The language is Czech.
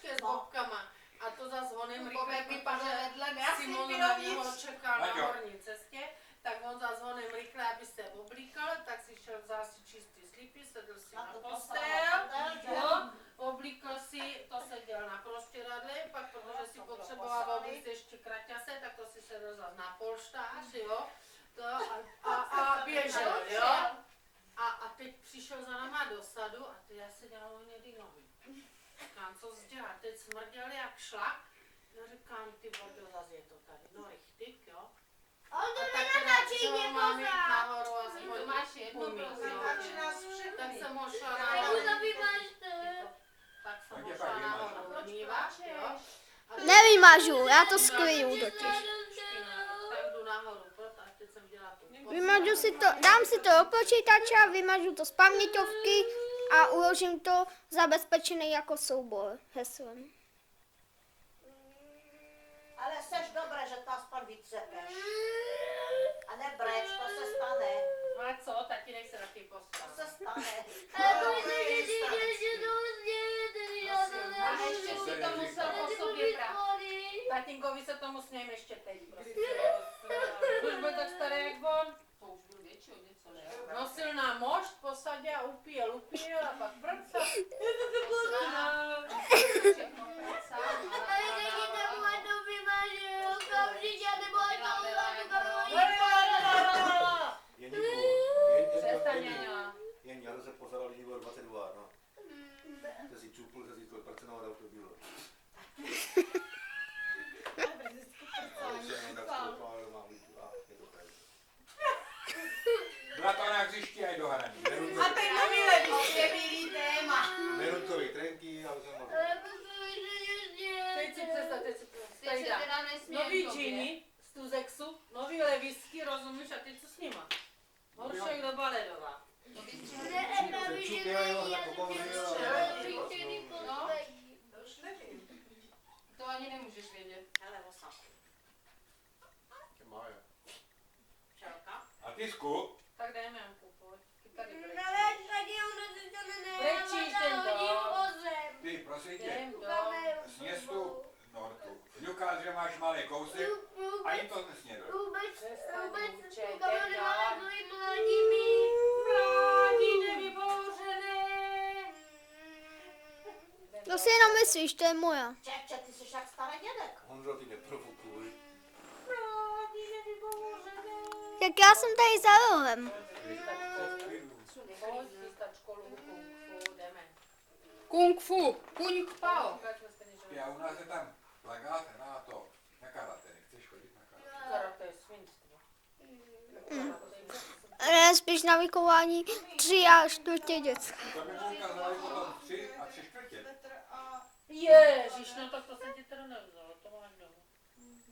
počkej s bobkama. A to zase honem rychle, protože Simon na něho čekal na horní cestě, tak on zase honem rychle, aby se oblíkal, tak si šel vzal si čistý slipy, sedl si na postel, jo, oblíkl si, to seděl na prostěradle, pak protože si potřeboval oblíct ještě kraťase, tak to si sedl zase na polštář, jo, to a běžel, jo. A teď přišel za náma do sadu a teď já se dělal hnědý nohy. Říkám, co jsi dělal? Teď smrděl jak šlak. No říkám, ty vodo, zase je to tady. No rychtyk, jo. On to tak nenatačí mě mám jít pořád. nahoru a si To máš jedno, prosím. tak jsem ho šla Jak nahoru. už to vymažte. Tak jsem ho šla nahoru umývat, jo. Nevymažu, já to skliju totiž. Tak jdu nahoru, a teď jsem dělala tu. Vymažu si to, dám si to do počítače a vymažu to z paměťovky a uložím to zabezpečený jako soubor heslem. Ale seš dobré, že to aspoň vycepeš. A nebreč, to se stane. No a co, tatínek se taky To postavil. se stane. A to se ještě to uzděje, já to A ještě si to musel po sobě brát. Tatínkovi se tomu smějím ještě teď, prostě. Už byl tak starý jak on. To už byl větší od něco, ne? Nosil na mošt, posadě a upíjel a pak vrcal. Všechno sám. A když to má to vymaže, okamžitě, nebo ať to vymaže, Přestaň, Jaňa. Jen Jaro se pozerali Libor 22, no. To si čupl, to si to pracoval, to bylo. Byla to na hřišti a i do hraní. A teď nový levíčky je milý téma. Nerunkový trenky, ale jsem mohl. Teď si představ, teď si Teď představ. se teda nesměje Nový tobě. džíny z Tuzexu, nový levisky, rozumíš, a ty co s nima? Horšek do Baledova. To vystřihli. No. To ani nemůžeš vědět. Hele, osa. Čelka. A ty Sku? Tak dejme Janku, pojď. Ty tady brečíš. Brečíš ten Ty, prosím tě, Jdem do... z městu Nortu. Lukáš, že máš malý kousek a jim to nesnědl. Vůbec Určitě, tu kamaráduji mladými. Mládí nevybořené. To si jenom myslíš, to je moja. Čeče, ty jsi jak starý dědek. Honzo, ty neprovokuj. Mládí nevybořené. Jak já jsem tady za rohem. Pojď chystat školu kung fu, jdeme. Kung fu, kung pao. Pokračme stejně, že Já u nás je tam plakát na to, na karate. Nechceš chodit na karate? karate je svinstvo. Ne, spíš na vychování 3 a 4 dětí. To by mu ukázali potom 3 a 3/4. Ježiš, no tak to jsem ti teda nevzal.